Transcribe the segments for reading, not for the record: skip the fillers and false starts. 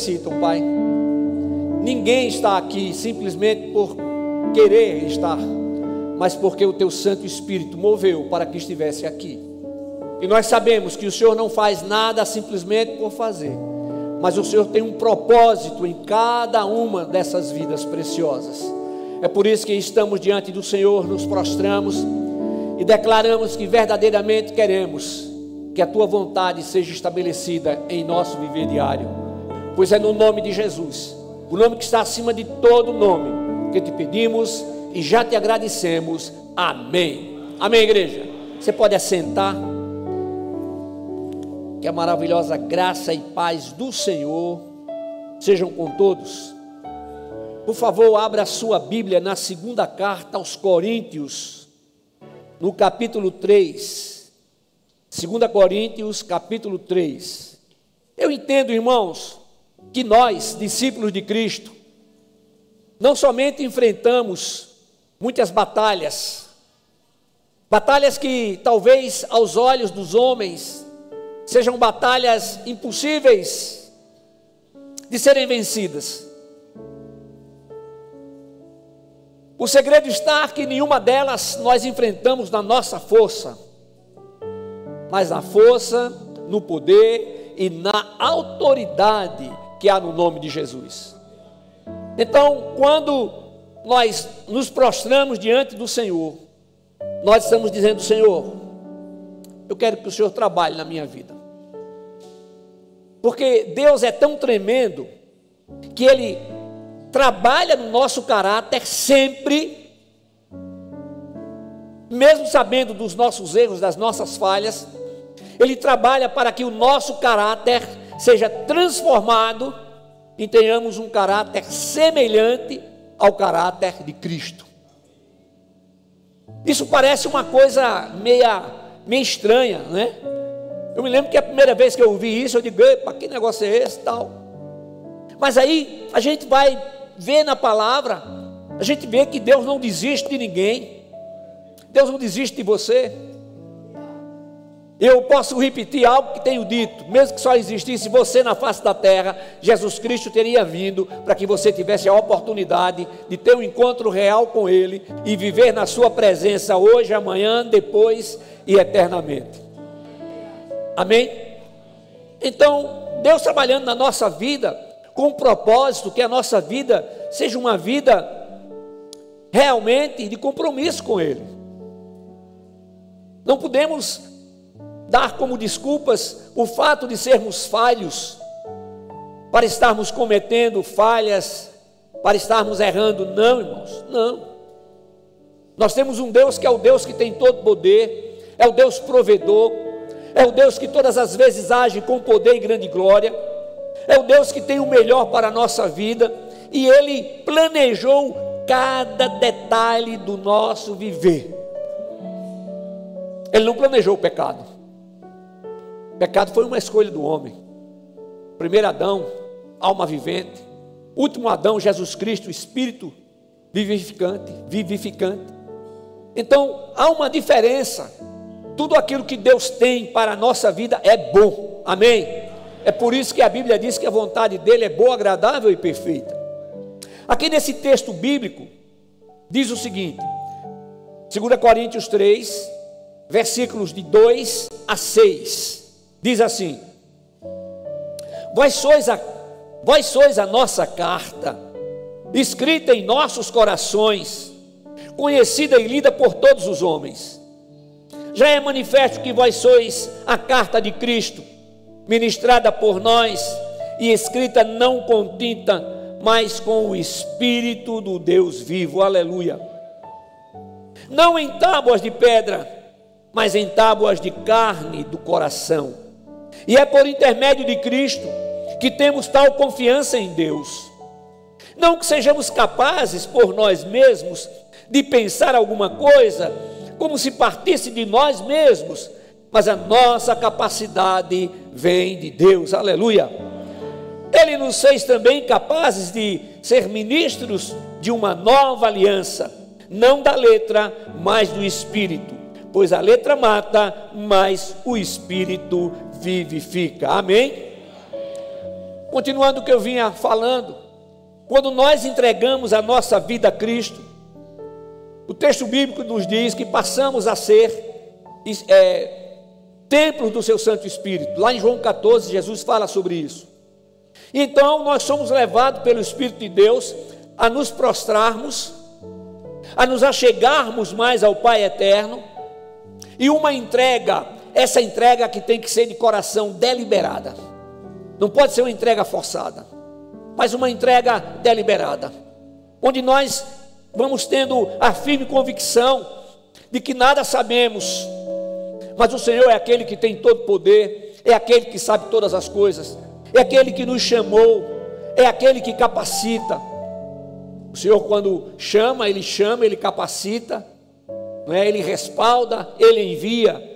necessitam, Pai. Ninguém está aqui simplesmente por querer estar, mas porque o Teu Santo Espírito moveu para que estivesse aqui. E nós sabemos que o Senhor não faz nada simplesmente por fazer, mas o Senhor tem um propósito em cada uma dessas vidas preciosas. É por isso que estamos diante do Senhor, nos prostramos e declaramos que verdadeiramente queremos que a Tua vontade seja estabelecida em nosso viver diário, pois é no nome de Jesus, o nome que está acima de todo nome, que te pedimos e já te agradecemos. Amém. Amém, igreja. Você pode assentar. Que a maravilhosa graça e paz do Senhor sejam com todos. Por favor, abra a sua Bíblia na segunda carta aos Coríntios, no capítulo 3. 2 Coríntios, capítulo 3. Eu entendo, irmãos, que nós, discípulos de Cristo, não somente enfrentamos muitas batalhas que talvez aos olhos dos homens sejam batalhas impossíveis de serem vencidas. O segredo está que nenhuma delas nós enfrentamos na nossa força, mas na força, no poder e na autoridade que há no nome de Jesus. Então, quando nós nos prostramos diante do Senhor, nós estamos dizendo: Senhor, eu quero que o Senhor trabalhe na minha vida, porque Deus é tão tremendo que Ele trabalha no nosso caráter sempre, mesmo sabendo dos nossos erros, das nossas falhas. Ele trabalha para que o nosso caráter seja transformado e tenhamos um caráter semelhante ao caráter de Cristo. Isso parece uma coisa meio estranha, né? Eu me lembro que a primeira vez que eu ouvi isso, eu digo: epa, que negócio é esse, tal? Mas aí a gente vai ver na palavra, a gente vê que Deus não desiste de ninguém. Deus não desiste de você. Eu posso repetir algo que tenho dito: mesmo que só existisse você na face da terra, Jesus Cristo teria vindo para que você tivesse a oportunidade de ter um encontro real com Ele e viver na sua presença hoje, amanhã, depois e eternamente. Amém? Então, Deus trabalhando na nossa vida com o propósito que a nossa vida seja uma vida realmente de compromisso com Ele. Não podemos dar como desculpas o fato de sermos falhos, para estarmos cometendo falhas, para estarmos errando. Não, irmãos, não. Nós temos um Deus que é o Deus que tem todo poder, é o Deus provedor, é o Deus que todas as vezes age com poder e grande glória, é o Deus que tem o melhor para a nossa vida, e Ele planejou cada detalhe do nosso viver. Ele não planejou o pecado. O pecado foi uma escolha do homem. Primeiro Adão, alma vivente. Último Adão, Jesus Cristo, Espírito vivificante. Então, há uma diferença. Tudo aquilo que Deus tem para a nossa vida é bom. Amém? É por isso que a Bíblia diz que a vontade dele é boa, agradável e perfeita. Aqui nesse texto bíblico, diz o seguinte, 2 Coríntios 3, versículos de 2 a 6, diz assim: Vós sois a nossa carta, escrita em nossos corações, conhecida e lida por todos os homens. Já é manifesto que vós sois a carta de Cristo, ministrada por nós e escrita não com tinta, mas com o Espírito do Deus vivo. Aleluia. Não em tábuas de pedra, mas em tábuas de carne do coração. E é por intermédio de Cristo que temos tal confiança em Deus. Não que sejamos capazes por nós mesmos de pensar alguma coisa como se partisse de nós mesmos, mas a nossa capacidade vem de Deus. Aleluia. Ele nos fez também capazes de ser ministros de uma nova aliança, não da letra, mas do Espírito, pois a letra mata, mas o Espírito vivifica. Amém? Continuando o que eu vinha falando, quando nós entregamos a nossa vida a Cristo, o texto bíblico nos diz que passamos a ser templos do seu Santo Espírito. Lá em João 14, Jesus fala sobre isso. Então nós somos levados pelo Espírito de Deus a nos prostrarmos, a nos achegarmos mais ao Pai eterno, e uma entrega, essa entrega que tem que ser de coração deliberada, não pode ser uma entrega forçada, mas uma entrega deliberada, onde nós vamos tendo a firme convicção de que nada sabemos, mas o Senhor é aquele que tem todo poder, é aquele que sabe todas as coisas, é aquele que nos chamou, é aquele que capacita. O Senhor, quando chama, Ele capacita, não é? Ele respalda, Ele envia,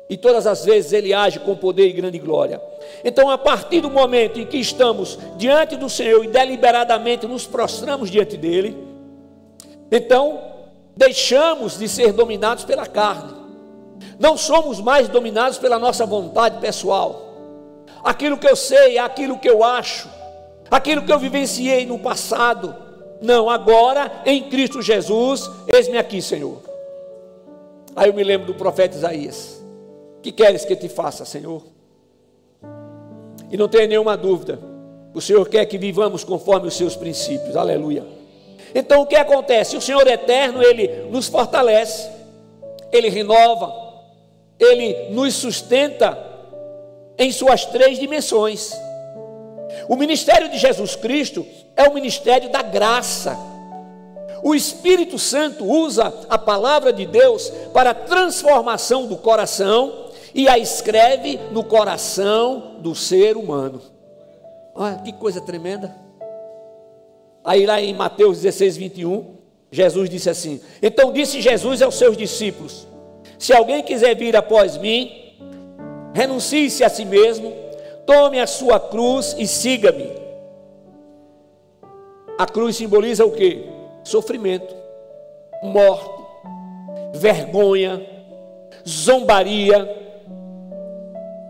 e todas as vezes Ele age com poder e grande glória. Então, a partir do momento em que estamos diante do Senhor e deliberadamente nos prostramos diante dEle, então deixamos de ser dominados pela carne, não somos mais dominados pela nossa vontade pessoal, aquilo que eu sei, aquilo que eu acho, aquilo que eu vivenciei no passado. Não, agora em Cristo Jesus, eis-me aqui, Senhor. Aí eu me lembro do profeta Isaías: que queres que te faça, Senhor? E não tenha nenhuma dúvida, o Senhor quer que vivamos conforme os seus princípios. Aleluia. Então o que acontece? O Senhor eterno, Ele nos fortalece, Ele renova, Ele nos sustenta em suas 3 dimensões. O ministério de Jesus Cristo é o ministério da graça. O Espírito Santo usa a palavra de Deus para a transformação do coração e a escreve no coração do ser humano. Olha que coisa tremenda. Aí lá em Mateus 16, 21, Jesus disse assim: então disse Jesus aos seus discípulos: se alguém quiser vir após mim, renuncie-se a si mesmo, tome a sua cruz e siga-me. A cruz simboliza o quê? Sofrimento, morte, vergonha, zombaria,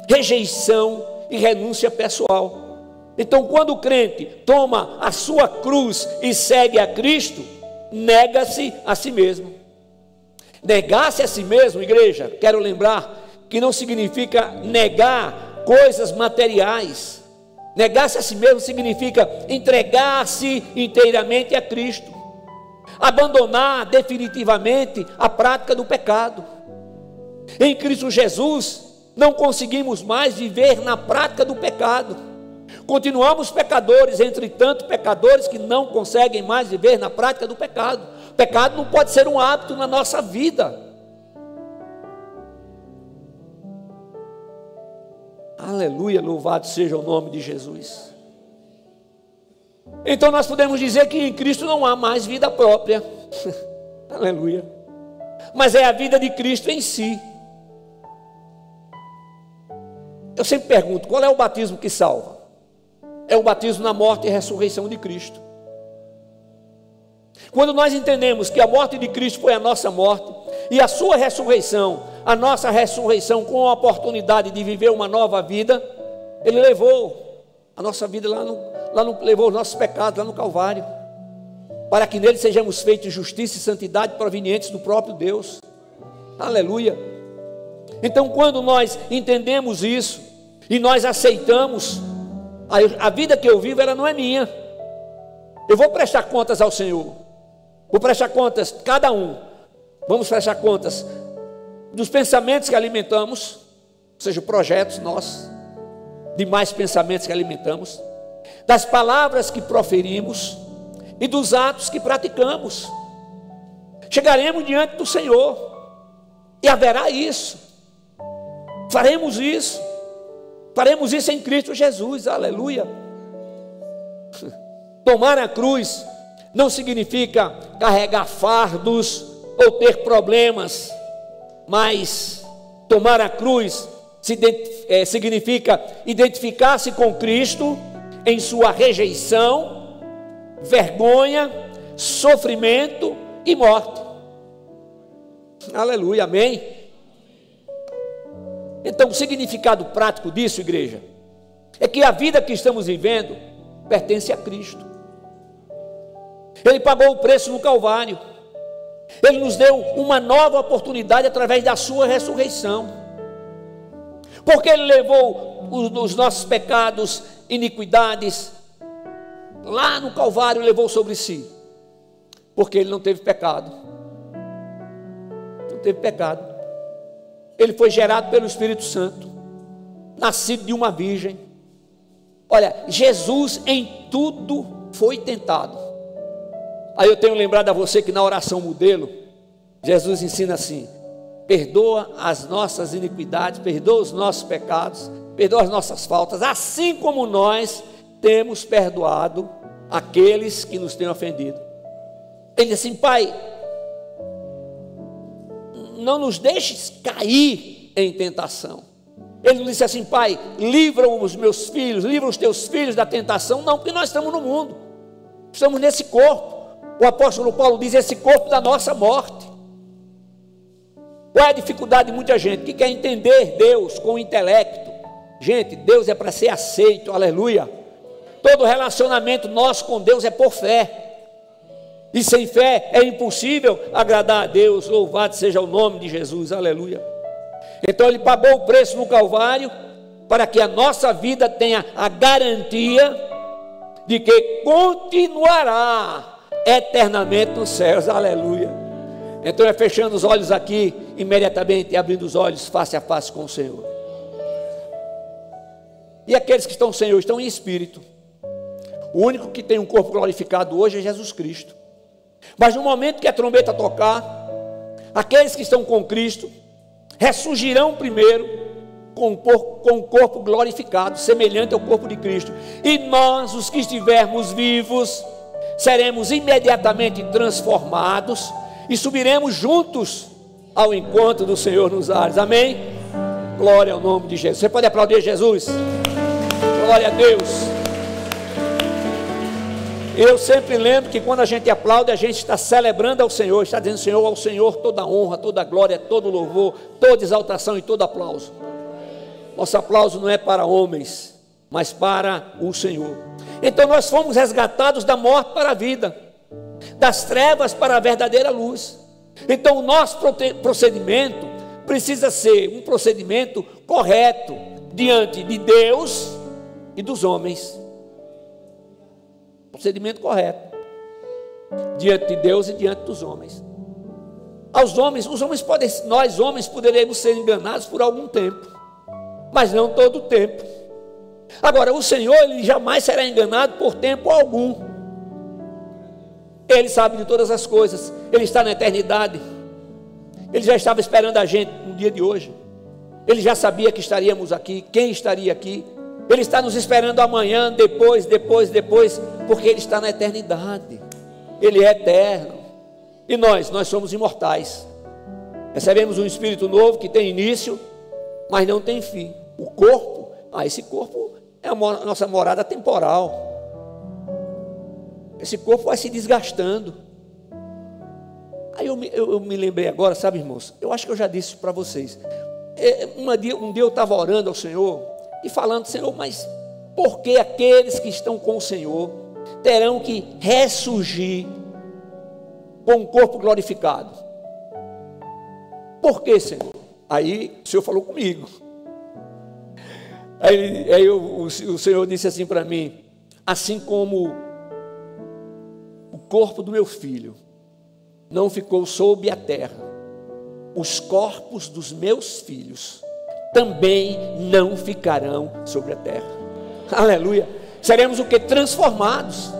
rejeição e renúncia pessoal. Então, quando o crente toma a sua cruz e segue a Cristo, nega-se a si mesmo. Negar-se a si mesmo, igreja, quero lembrar que não significa negar coisas materiais. Negar-se a si mesmo significa entregar-se inteiramente a Cristo, abandonar definitivamente a prática do pecado. Em Cristo Jesus não conseguimos mais viver na prática do pecado. Continuamos pecadores, entretanto pecadores que não conseguem mais viver na prática do pecado. O pecado não pode ser um hábito na nossa vida. Aleluia, louvado seja o nome de Jesus. Então nós podemos dizer que em Cristo não há mais vida própria. Aleluia. Mas é a vida de Cristo em si. Eu sempre pergunto, qual é o batismo que salva? É o batismo na morte e ressurreição de Cristo. Quando nós entendemos que a morte de Cristo foi a nossa morte e a sua ressurreição, a nossa ressurreição com a oportunidade de viver uma nova vida, Ele levou a nossa vida levou os nossos pecados lá no Calvário, para que nele sejamos feitos justiça e santidade provenientes do próprio Deus. Aleluia. Então, quando nós entendemos isso e nós aceitamos, a vida que eu vivo, ela não é minha. Eu vou prestar contas ao Senhor. Vou prestar contas, cada um. Vamos prestar contas dos pensamentos que alimentamos, ou seja, projetos nossos, demais pensamentos que alimentamos, das palavras que proferimos e dos atos que praticamos. Chegaremos diante do Senhor e haverá isso. Faremos isso em Cristo Jesus. Aleluia. Tomar a cruz não significa carregar fardos ou ter problemas, mas tomar a cruz significa identificar-se com Cristo em sua rejeição, vergonha, sofrimento e morte. Aleluia, amém? Então, o significado prático disso, igreja, é que a vida que estamos vivendo pertence a Cristo. Ele pagou o preço no Calvário. Ele nos deu uma nova oportunidade através da sua ressurreição. Porque Ele levou os nossos pecados, iniquidades, lá no Calvário levou sobre si. Porque Ele não teve pecado. Não teve pecado. Ele foi gerado pelo Espírito Santo, nascido de uma virgem. Olha, Jesus em tudo foi tentado. Aí eu tenho lembrado a você que na oração modelo, Jesus ensina assim: perdoa as nossas iniquidades, perdoa os nossos pecados, perdoa as nossas faltas, assim como nós temos perdoado aqueles que nos têm ofendido. Ele diz assim: Pai, não nos deixes cair em tentação. Ele não disse assim: Pai, livra os meus filhos, livra os teus filhos da tentação. Não, porque nós estamos no mundo, estamos nesse corpo. O apóstolo Paulo diz: esse corpo da nossa morte. Qual é a dificuldade de muita gente que quer entender Deus com o intelecto? Gente, Deus é para ser aceito, aleluia. Todo relacionamento nosso com Deus é por fé. E sem fé é impossível agradar a Deus. Louvado seja o nome de Jesus, aleluia. Então Ele pagou o preço no Calvário para que a nossa vida tenha a garantia de que continuará eternamente nos céus, aleluia. Então é fechando os olhos aqui imediatamente e abrindo os olhos face a face com o Senhor. E aqueles que estão sem Senhor estão em espírito. O único que tem um corpo glorificado hoje é Jesus Cristo. Mas no momento que a trombeta tocar, aqueles que estão com Cristo ressurgirão primeiro com o corpo glorificado, semelhante ao corpo de Cristo. E nós, os que estivermos vivos, seremos imediatamente transformados e subiremos juntos ao encontro do Senhor nos ares. Amém? Glória ao nome de Jesus. Você pode aplaudir Jesus? Glória a Deus. Eu sempre lembro que quando a gente aplaude, a gente está celebrando ao Senhor, está dizendo: Senhor, ao Senhor toda honra, toda glória, todo louvor, toda exaltação e todo aplauso. Nosso aplauso não é para homens, mas para o Senhor. Então nós fomos resgatados da morte para a vida, das trevas para a verdadeira luz. Então o nosso procedimento precisa ser um procedimento correto diante de Deus e dos homens. Procedimento correto diante de Deus e diante dos homens. Os homens podem, nós homens poderemos ser enganados por algum tempo, mas não todo o tempo. Agora o Senhor, Ele jamais será enganado por tempo algum. Ele sabe de todas as coisas. Ele está na eternidade. Ele já estava esperando a gente no dia de hoje. Ele já sabia que estaríamos aqui, quem estaria aqui. Ele está nos esperando amanhã, depois, porque Ele está na eternidade. Ele é eterno. E nós somos imortais. Recebemos um espírito novo que tem início, mas não tem fim. O corpo, esse corpo é a nossa morada temporal. Esse corpo vai se desgastando. Aí eu me lembrei agora, sabe, irmãos? Eu acho que eu já disse para vocês. Um dia eu estava orando ao Senhor e falando: Senhor, mas por que aqueles que estão com o Senhor terão que ressurgir com um corpo glorificado? Por que, Senhor? Aí o Senhor falou comigo. Aí o Senhor disse assim para mim: assim como o corpo do meu filho não ficou sob a terra, os corpos dos meus filhos também não ficarão sobre a terra. Aleluia. Seremos o que? Transformados.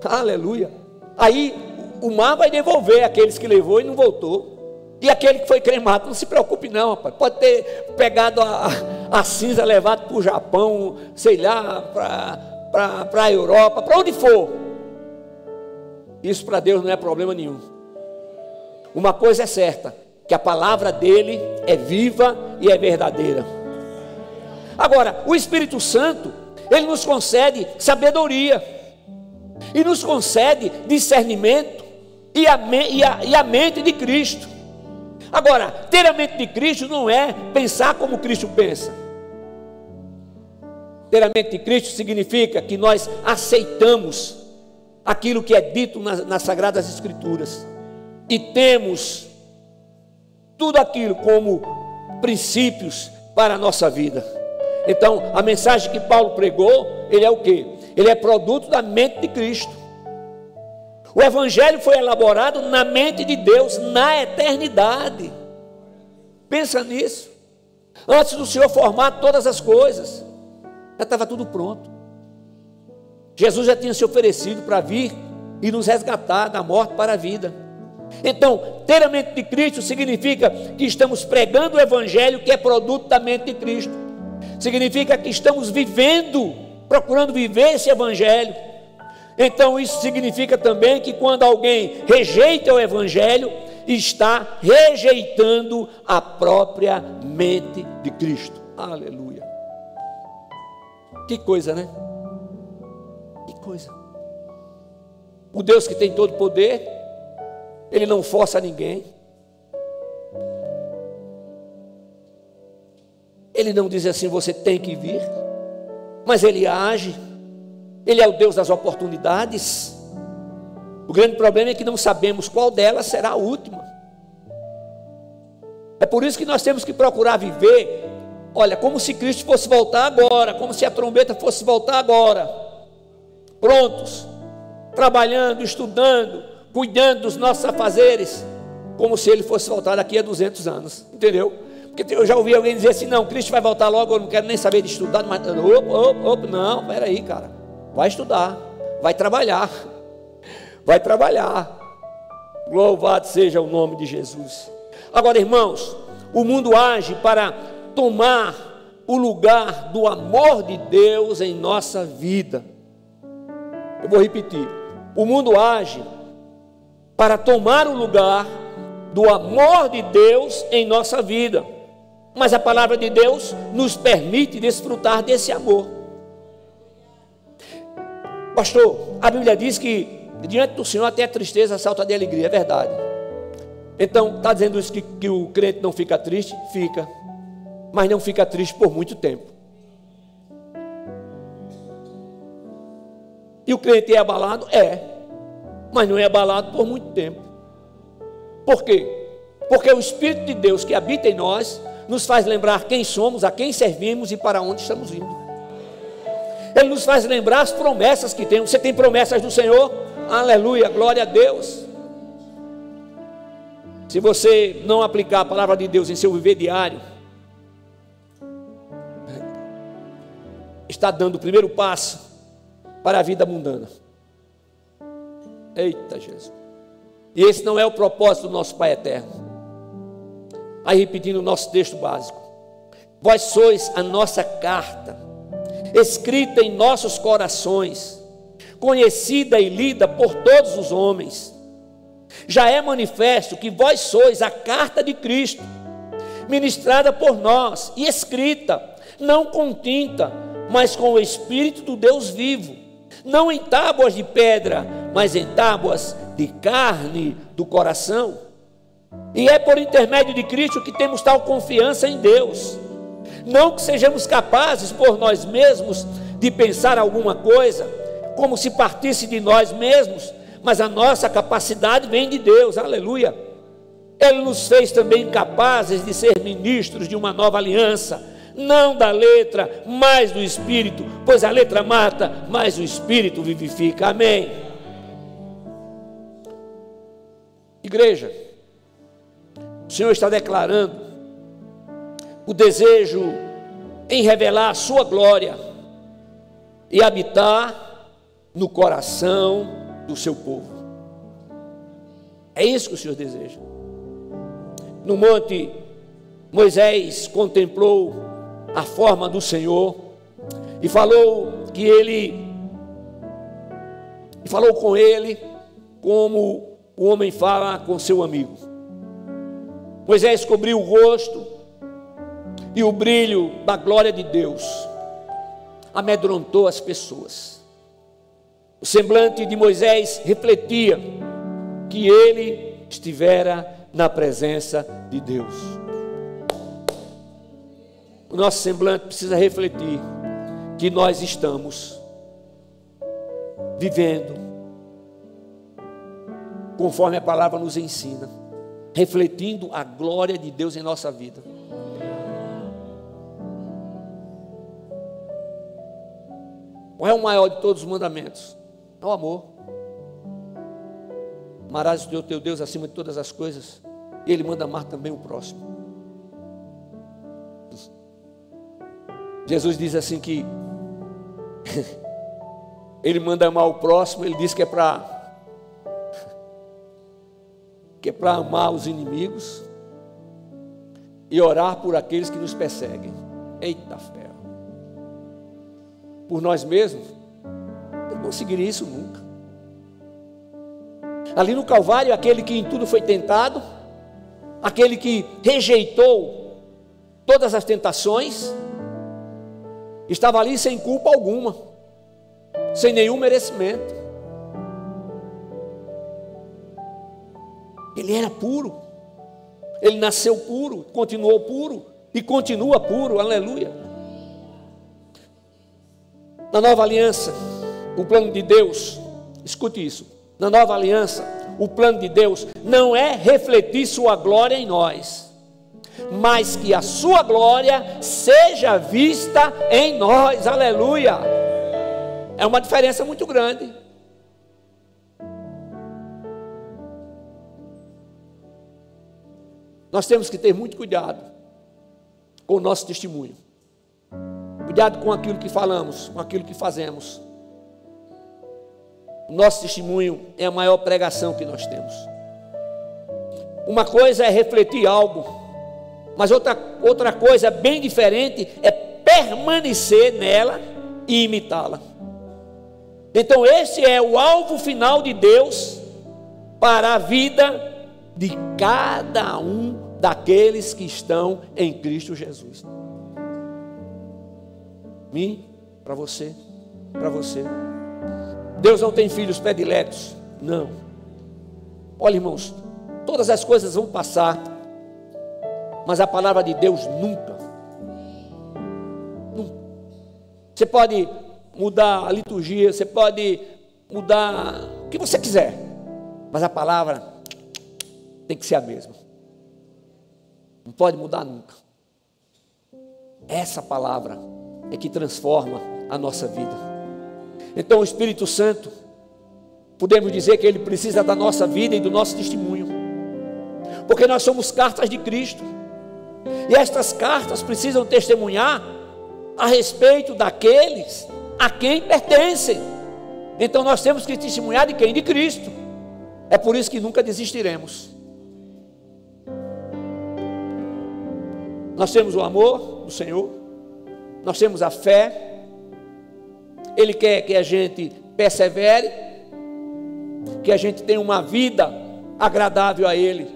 Aleluia. Aí o mar vai devolver aqueles que levou e não voltou. E aquele que foi cremado, não se preocupe não, rapaz. Pode ter pegado a cinza, levado para o Japão, sei lá, para a Europa, para onde for. Isso para Deus não é problema nenhum. Uma coisa é certa, que a palavra dele é viva e é verdadeira. Agora, o Espírito Santo, ele nos concede sabedoria e nos concede discernimento e a mente de Cristo. Agora, ter a mente de Cristo não é pensar como Cristo pensa. Ter a mente de Cristo significa que nós aceitamos aquilo que é dito nas Sagradas Escrituras e temos tudo aquilo como princípios para a nossa vida. Então, a mensagem que Paulo pregou, ele é o quê? Ele é produto da mente de Cristo. O Evangelho foi elaborado na mente de Deus, na eternidade. Pensa nisso. Antes do Senhor formar todas as coisas, já estava tudo pronto. Jesus já tinha se oferecido para vir e nos resgatar da morte para a vida. Então, ter a mente de Cristo significa que estamos pregando o Evangelho que é produto da mente de Cristo. Significa que estamos vivendo, procurando viver esse Evangelho. Então isso significa também que quando alguém rejeita o Evangelho, está rejeitando a própria mente de Cristo. Aleluia. Que coisa, né? Que coisa. O Deus que tem todo poder, Ele não força ninguém. Ele não diz assim, você tem que vir, mas Ele age. Ele é o Deus das oportunidades. O grande problema é que não sabemos qual delas será a última. É por isso que nós temos que procurar viver, olha, como se Cristo fosse voltar agora, como se a trombeta fosse voltar agora, prontos, trabalhando, estudando, cuidando dos nossos afazeres, como se Ele fosse voltar daqui a 200 anos, entendeu? Porque eu já ouvi alguém dizer assim, não, Cristo vai voltar logo, eu não quero nem saber de estudar, mas, não, peraí, cara. Vai estudar, vai trabalhar, louvado seja o nome de Jesus. Agora, irmãos, o mundo age para tomar o lugar do amor de Deus em nossa vida. Eu vou repetir, o mundo age para tomar o lugar do amor de Deus em nossa vida, mas a palavra de Deus nos permite desfrutar desse amor. Pastor, a Bíblia diz que diante do Senhor até a tristeza salta de alegria, é verdade. Então, está dizendo isso que o crente não fica triste? Fica, mas não fica triste por muito tempo. E o crente é abalado? É, mas não é abalado por muito tempo. Por quê? Porque o Espírito de Deus que habita em nós nos faz lembrar quem somos, a quem servimos e para onde estamos indo. Ele nos faz lembrar as promessas que temos. Você tem promessas do Senhor? Aleluia, glória a Deus. Se você não aplicar a palavra de Deus em seu viver diário, está dando o primeiro passo para a vida mundana. Eita Jesus. E esse não é o propósito do nosso Pai eterno. Aí repetindo o nosso texto básico: vós sois a nossa carta, escrita em nossos corações, conhecida e lida por todos os homens. Já é manifesto que vós sois a carta de Cristo, ministrada por nós e escrita, não com tinta, mas com o Espírito do Deus vivo, não em tábuas de pedra, mas em tábuas de carne do coração. E é por intermédio de Cristo que temos tal confiança em Deus. Não que sejamos capazes por nós mesmos de pensar alguma coisa, como se partisse de nós mesmos, mas a nossa capacidade vem de Deus, aleluia. Ele nos fez também capazes de ser ministros de uma nova aliança, não da letra, mas do Espírito, pois a letra mata, mas o Espírito vivifica, amém. Igreja, o Senhor está declarando o desejo em revelar a sua glória e habitar no coração do seu povo. É isso que o Senhor deseja. No monte, Moisés contemplou a forma do Senhor e falou com ele como o homem fala com seu amigo. Moisés cobriu o rosto e o brilho da glória de Deus amedrontou as pessoas. O semblante de Moisés refletia que ele estivera na presença de Deus. O nosso semblante precisa refletir que nós estamos vivendo conforme a palavra nos ensina, refletindo a glória de Deus em nossa vida. Qual é o maior de todos os mandamentos? É o amor. Amarás o teu Deus acima de todas as coisas. E Ele manda amar também o próximo. Jesus diz assim que Ele manda amar o próximo. Ele diz que é para amar os inimigos e orar por aqueles que nos perseguem. Eita ferro! Por nós mesmos, eu não conseguiria isso nunca. Ali no Calvário, aquele que em tudo foi tentado, aquele que rejeitou todas as tentações, estava ali sem culpa alguma, sem nenhum merecimento. Ele era puro, ele nasceu puro, continuou puro e continua puro, aleluia. Na nova aliança, o plano de Deus, escute isso, na nova aliança, o plano de Deus não é refletir sua glória em nós, mas que a sua glória seja vista em nós, aleluia. É uma diferença muito grande. Nós temos que ter muito cuidado com o nosso testemunho. Cuidado com aquilo que falamos, com aquilo que fazemos. O nosso testemunho é a maior pregação que nós temos. Uma coisa é refletir algo, mas outra coisa bem diferente é permanecer nela e imitá-la. Então esse é o alvo final de Deus para a vida de cada um daqueles que estão em Cristo Jesus. Mim, para você, para você. Deus não tem filhos prediletos, não. Olha, irmãos, todas as coisas vão passar, mas a palavra de Deus nunca. Você pode mudar a liturgia, você pode mudar o que você quiser, mas a palavra tem que ser a mesma. Não pode mudar nunca. Essa palavra é que transforma a nossa vida. Então o Espírito Santo, podemos dizer que ele precisa da nossa vida e do nosso testemunho, porque nós somos cartas de Cristo, e estas cartas precisam testemunhar a respeito daqueles a quem pertencem. Então nós temos que testemunhar de quem? De Cristo. É por isso que nunca desistiremos. Nós temos o amor do Senhor, nós temos a fé. Ele quer que a gente persevere, que a gente tenha uma vida agradável a Ele.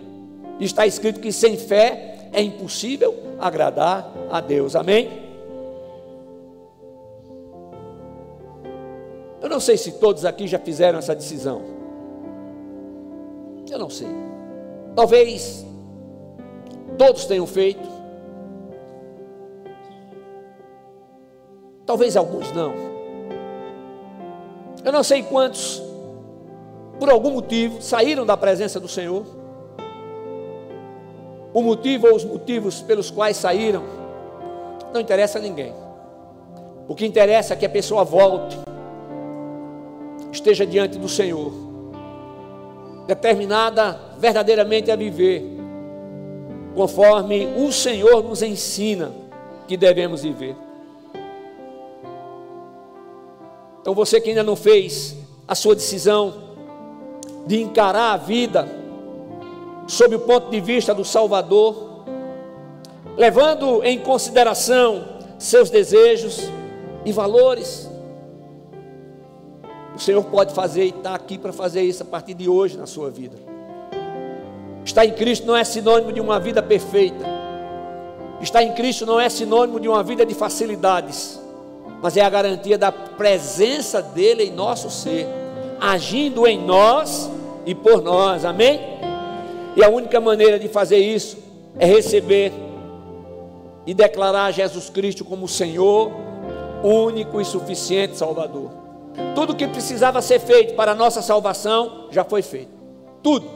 Está escrito que sem fé é impossível agradar a Deus, amém? Eu não sei se todos aqui já fizeram essa decisão, eu não sei, talvez todos tenham feito, talvez alguns não. Eu não sei quantos, por algum motivo, saíram da presença do Senhor. O motivo ou os motivos pelos quais saíram não interessa a ninguém. O que interessa é que a pessoa volte, esteja diante do Senhor, determinada verdadeiramente a viver conforme o Senhor nos ensina que devemos viver. Então você que ainda não fez a sua decisão de encarar a vida sob o ponto de vista do Salvador, levando em consideração seus desejos e valores, o Senhor pode fazer e está aqui para fazer isso a partir de hoje na sua vida. Estar em Cristo não é sinônimo de uma vida perfeita. Estar em Cristo não é sinônimo de uma vida de facilidades, mas é a garantia da presença dele em nosso ser, agindo em nós e por nós, amém? E a única maneira de fazer isso é receber e declarar Jesus Cristo como Senhor único e suficiente Salvador. Tudo que precisava ser feito para a nossa salvação já foi feito. Tudo.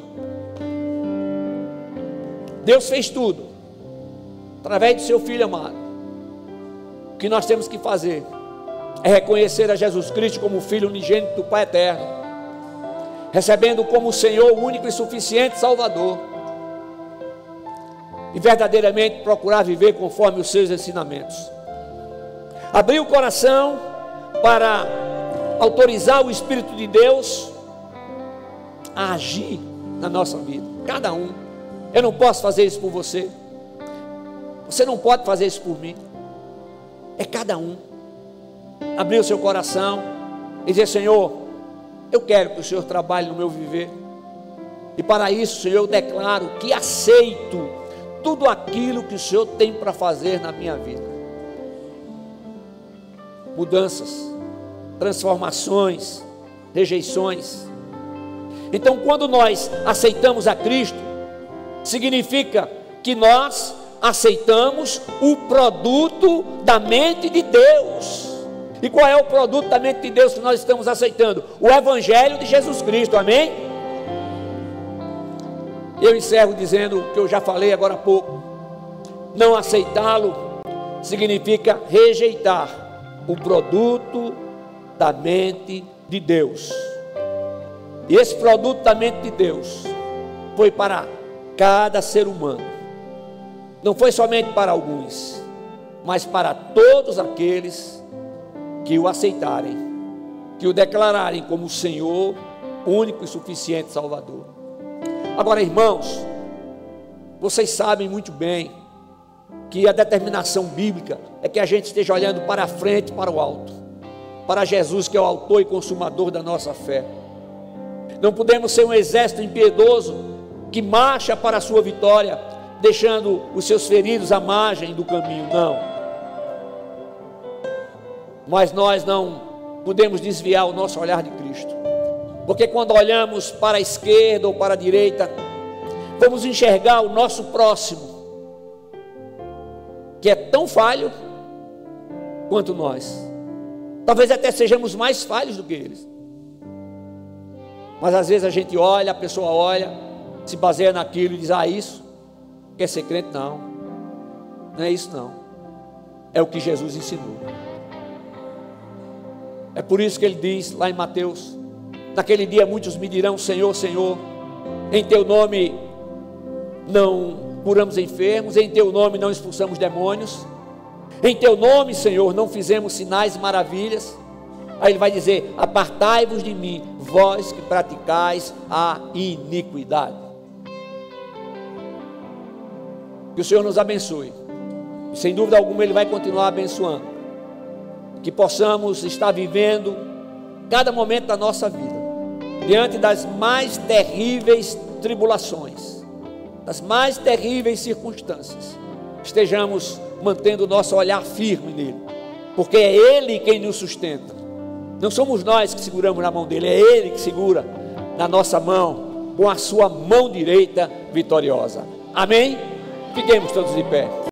Deus fez tudo através do seu Filho amado. O que nós temos que fazer é reconhecer a Jesus Cristo como o Filho unigênito do Pai eterno, recebendo como o Senhor o único e suficiente Salvador, e verdadeiramente procurar viver conforme os seus ensinamentos. Abrir o coração para autorizar o Espírito de Deus a agir na nossa vida, cada um. Eu não posso fazer isso por você, você não pode fazer isso por mim, é cada um. Abrir o seu coração e dizer: Senhor, eu quero que o Senhor trabalhe no meu viver, e para isso, Senhor, eu declaro que aceito tudo aquilo que o Senhor tem para fazer na minha vida. Mudanças, transformações, rejeições. Então, quando nós aceitamos a Cristo, significa que nós aceitamos o produto da mente de Deus. E qual é o produto da mente de Deus que nós estamos aceitando? O Evangelho de Jesus Cristo, amém? Eu encerro dizendo o que eu já falei agora há pouco: não aceitá-lo significa rejeitar o produto da mente de Deus. E esse produto da mente de Deus foi para cada ser humano, não foi somente para alguns, mas para todos aqueles que o aceitarem, que o declararem como o Senhor, único e suficiente Salvador. Agora, irmãos, vocês sabem muito bem que a determinação bíblica é que a gente esteja olhando para a frente, para o alto, para Jesus, que é o autor e consumador da nossa fé. Não podemos ser um exército impiedoso que marcha para a sua vitória, deixando os seus feridos à margem do caminho, não. Mas nós não podemos desviar o nosso olhar de Cristo, porque quando olhamos para a esquerda ou para a direita, vamos enxergar o nosso próximo, que é tão falho quanto nós. Talvez até sejamos mais falhos do que eles. Mas às vezes a gente olha, a pessoa olha, se baseia naquilo e diz: ah, isso quer ser crente? Não, não é isso não. É o que Jesus ensinou. É por isso que ele diz lá em Mateus: naquele dia muitos me dirão: Senhor, Senhor, em teu nome não curamos enfermos, em teu nome não expulsamos demônios, em teu nome, Senhor, não fizemos sinais e maravilhas. Aí ele vai dizer: apartai-vos de mim, vós que praticais a iniquidade. Que o Senhor nos abençoe, e sem dúvida alguma Ele vai continuar abençoando, que possamos estar vivendo cada momento da nossa vida diante das mais terríveis tribulações, das mais terríveis circunstâncias, estejamos mantendo o nosso olhar firme nele, porque é Ele quem nos sustenta. Não somos nós que seguramos na mão dele, é Ele que segura na nossa mão, com a sua mão direita vitoriosa. Amém? Fiquemos todos de pé.